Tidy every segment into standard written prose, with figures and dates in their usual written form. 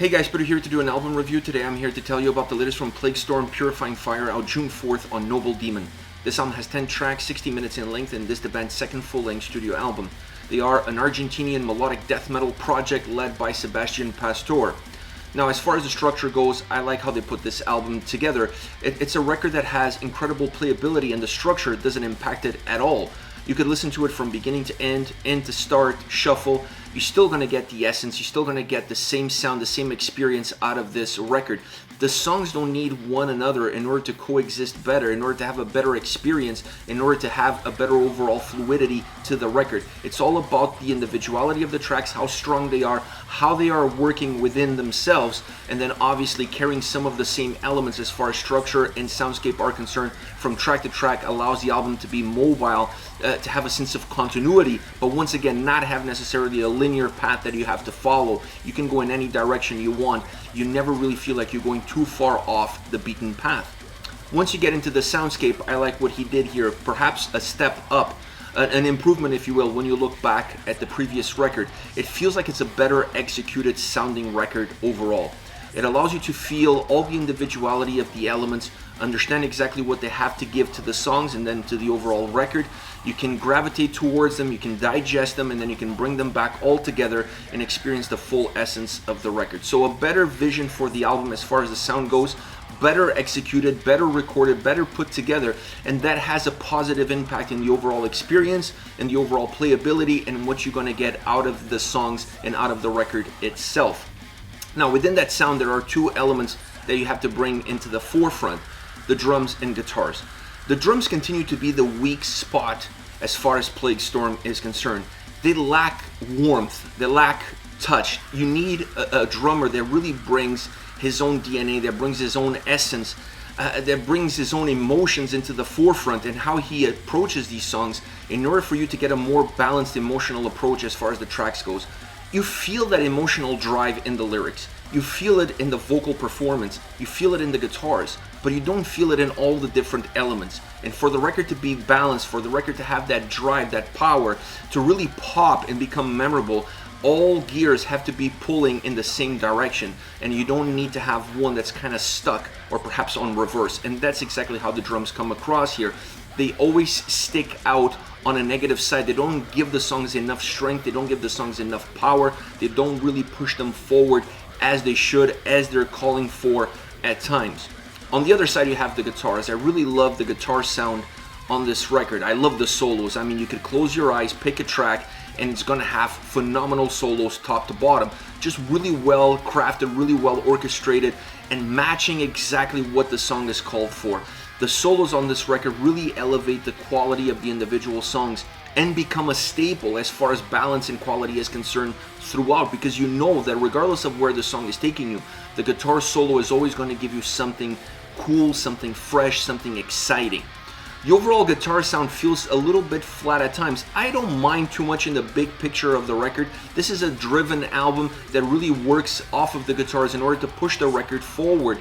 Hey guys, Peter here to do an album review. Today I'm here to tell you about the latest from Plaguestorm, Purifying Fire, out June 4th on Noble Demon. This album has 10 tracks, 60 minutes in length, and this is the band's second full-length studio album. They are an Argentinian melodic death metal project led by Sebastian Pastor. Now, as far as the structure goes, I like how they put this album together. It's a record that has incredible playability, and the structure doesn't impact it at all. You could listen to it from beginning to end to start, shuffle. You're still going to get the essence, you're still going to get the same sound, the same experience out of this record. The songs don't need one another in order to coexist better, in order to have a better experience, in order to have a better overall fluidity to the record. It's all about the individuality of the tracks, how strong they are, how they are working within themselves, and then obviously carrying some of the same elements as far as structure and soundscape are concerned from track to track allows the album to be mobile, to have a sense of continuity, but once again not have necessarily a linear path that you have to follow. You can go in any direction you want. You never really feel like you're going too far off the beaten path. Once you get into the soundscape, I like what he did here, perhaps a step up, an improvement if you will, when you look back at the previous record. It feels like it's a better executed sounding record overall. It allows you to feel all the individuality of the elements, understand exactly what they have to give to the songs and then to the overall record. You can gravitate towards them, you can digest them, and then you can bring them back all together and experience the full essence of the record. So a better vision for the album as far as the sound goes, better executed, better recorded, better put together, and that has a positive impact in the overall experience and the overall playability and what you're going to get out of the songs and out of the record itself. Now, within that sound, there are two elements that you have to bring into the forefront: the drums and guitars. The drums continue to be the weak spot as far as Plaguestorm is concerned. They lack warmth, they lack touch. You need a drummer that really brings his own DNA, that brings his own essence, that brings his own emotions into the forefront and how he approaches these songs in order for you to get a more balanced emotional approach as far as the tracks goes. You feel that emotional drive in the lyrics. You feel it in the vocal performance. You feel it in the guitars, but you don't feel it in all the different elements. And for the record to be balanced, for the record to have that drive, that power, to really pop and become memorable, all gears have to be pulling in the same direction, and you don't need to have one that's kind of stuck or perhaps on reverse. And that's exactly how the drums come across here. They always stick out on a negative side. They don't give the songs enough strength, they don't give the songs enough power, they don't really push them forward as they should, as they're calling for at times. On the other side, you have the guitars. I really love the guitar sound on this record. I love the solos. I mean, you could close your eyes, pick a track, and it's gonna have phenomenal solos top to bottom. Just really well crafted, really well orchestrated, and matching exactly what the song is called for. The solos on this record really elevate the quality of the individual songs and become a staple as far as balance and quality is concerned throughout, because you know that regardless of where the song is taking you, the guitar solo is always going to give you something cool, something fresh, something exciting. The overall guitar sound feels a little bit flat at times. I don't mind too much in the big picture of the record. This is a driven album that really works off of the guitars in order to push the record forward.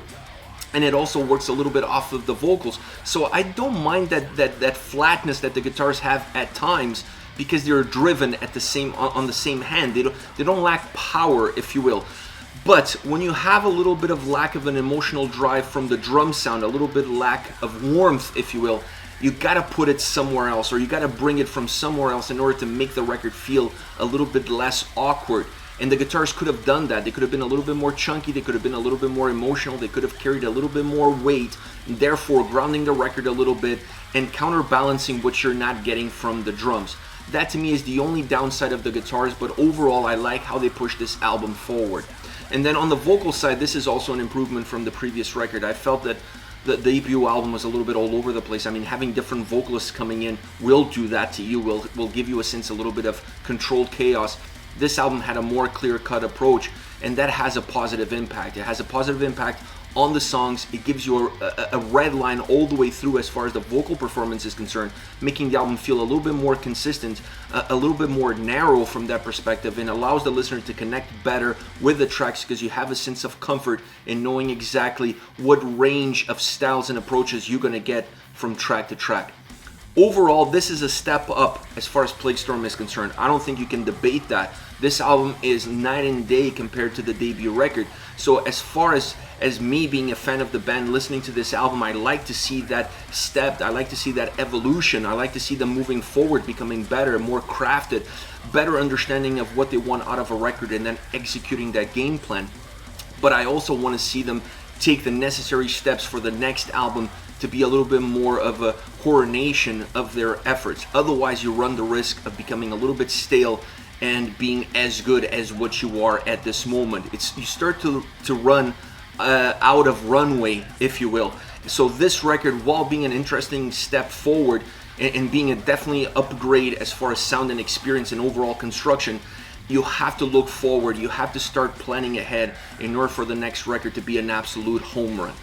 And it also works a little bit off of the vocals. So I don't mind that flatness that the guitars have at times, because they're driven at the same on the same hand. They don't lack power, if you will. But when you have a little bit of lack of an emotional drive from the drum sound, a little bit lack of warmth, if you will, you gotta put it somewhere else, or you gotta bring it from somewhere else in order to make the record feel a little bit less awkward. And the guitars could have done that. They could have been a little bit more chunky, they could have been a little bit more emotional, they could have carried a little bit more weight, therefore grounding the record a little bit and counterbalancing what you're not getting from the drums. That to me is the only downside of the guitars, but overall I like how they push this album forward. And then on the vocal side, this is also an improvement from the previous record. I felt that the debut album was a little bit all over the place. I mean, having different vocalists coming in will do that to you, will give you a sense, a little bit of controlled chaos. This album had a more clear-cut approach, and that has a positive impact. It has a positive impact on the songs. It gives you a red line all the way through as far as the vocal performance is concerned, making the album feel a little bit more consistent, a little bit more narrow from that perspective, and allows the listener to connect better with the tracks because you have a sense of comfort in knowing exactly what range of styles and approaches you're going to get from track to track. Overall, this is a step up as far as Plaguestorm is concerned. I don't think you can debate that. This album is night and day compared to the debut record. So as far as me being a fan of the band, listening to this album, I like to see that step. I like to see that evolution. I like to see them moving forward, becoming better, more crafted, better understanding of what they want out of a record, and then executing that game plan. But I also want to see them take the necessary steps for the next album to be a little bit more of a coronation of their efforts. Otherwise, you run the risk of becoming a little bit stale and being as good as what you are at this moment. You start to run out of runway, if you will. So this record, while being an interesting step forward and being a definitely upgrade as far as sound and experience and overall construction, you have to look forward. You have to start planning ahead in order for the next record to be an absolute home run.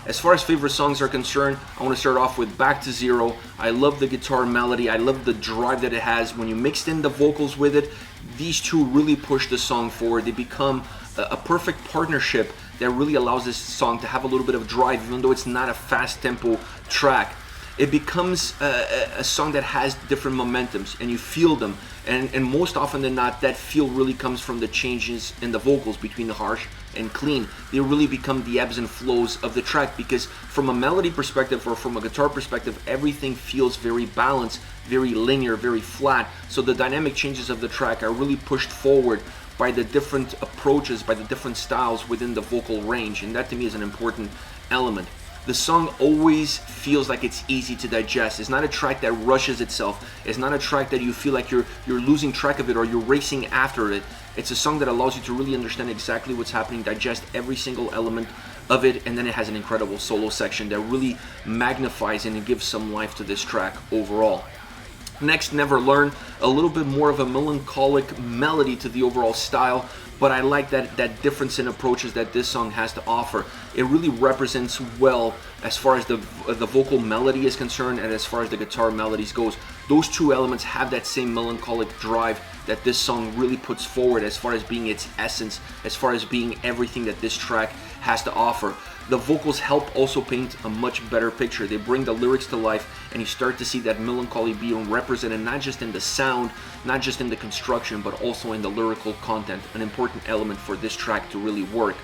As far as favorite songs are concerned, I want to start off with Back to Zero. I love the guitar melody. I love the drive that it has. When you mixed in the vocals with it, these two really push the song forward. They become a perfect partnership that really allows this song to have a little bit of drive, even though it's not a fast tempo track. It becomes a song that has different momentums, and you feel them. And most often than not, that feel really comes from the changes in the vocals between the harsh and clean. They really become the ebbs and flows of the track, because from a melody perspective or from a guitar perspective, everything feels very balanced, very linear, very flat. So the dynamic changes of the track are really pushed forward by the different approaches, by the different styles within the vocal range, and that to me is an important element. The song always feels like it's easy to digest. It's not a track that rushes itself. It's not a track that you feel like you're losing track of it or you're racing after it. It's a song that allows you to really understand exactly what's happening, digest every single element of it, and then it has an incredible solo section that really magnifies and gives some life to this track overall. Next, Never Learn, a little bit more of a melancholic melody to the overall style, but I like that difference in approaches that this song has to offer. It really represents well as far as the vocal melody is concerned and as far as the guitar melodies goes. Those two elements have that same melancholic drive that this song really puts forward as far as being its essence, as far as being everything that this track has to offer. The vocals help also paint a much better picture. They bring the lyrics to life, and you start to see that melancholy being represented not just in the sound, not just in the construction, but also in the lyrical content, an important element for this track to really work.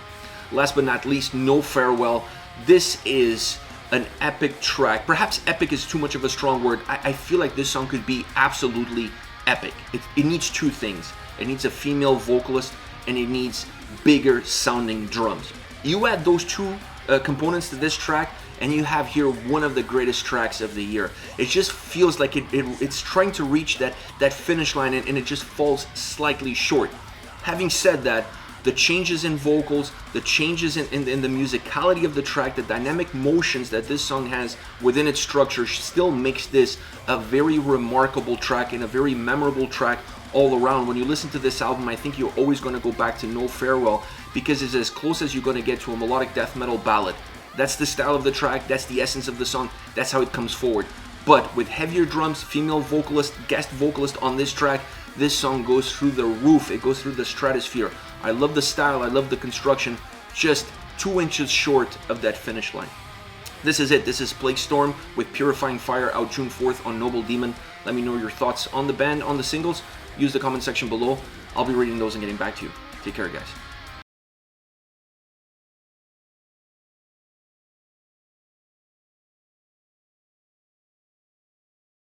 Last but not least, No Farewell. This is an epic track. Perhaps epic is too much of a strong word. I feel like this song could be absolutely epic. It needs two things. It needs a female vocalist, and it needs bigger sounding drums. You add those two components to this track, and you have here one of the greatest tracks of the year. It just feels like it's trying to reach that finish line, and it just falls slightly short. Having said that, the changes in vocals, the changes in the musicality of the track, the dynamic motions that this song has within its structure still makes this a very remarkable track and a very memorable track all around. When you listen to this album, I think you're always going to go back to No Farewell, because it's as close as you're going to get to a melodic death metal ballad. That's the style of the track, that's the essence of the song, that's how it comes forward. But with heavier drums, female vocalist, guest vocalist on this track, this song goes through the roof, it goes through the stratosphere. I love the style, I love the construction, just 2 inches short of that finish line. This is it. This is Plaguestorm with Purifying Fire, out June 4th on Noble Demon. Let me know your thoughts on the band, on the singles. Use the comment section below. I'll be reading those and getting back to you. Take care, guys.